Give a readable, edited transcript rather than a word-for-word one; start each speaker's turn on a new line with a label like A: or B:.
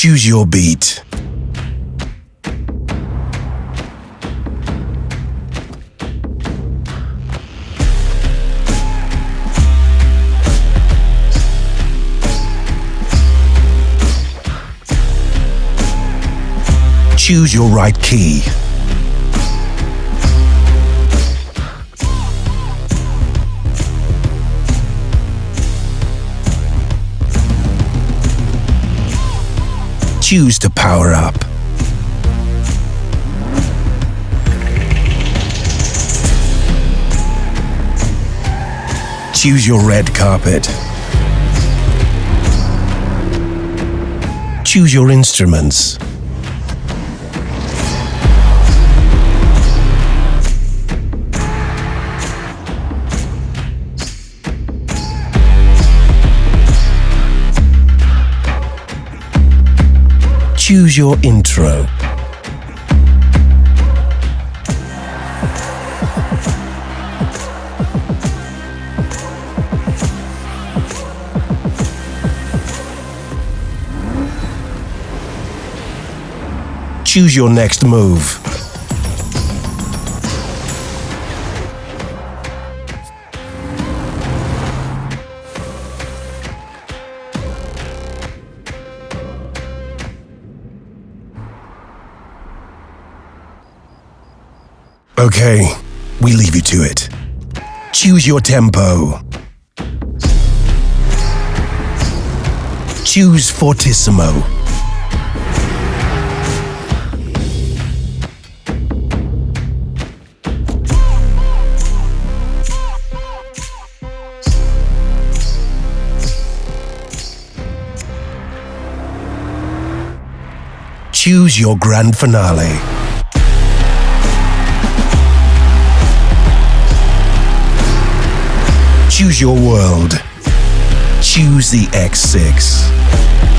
A: Choose your beat. Choose your right key. Choose to power up. Choose your red carpet. Choose your instruments. Choose your intro. Choose your next move. Okay, we leave you to it. Choose your tempo. Choose fortissimo. Choose your grand finale. Choose your world. Choose the X6.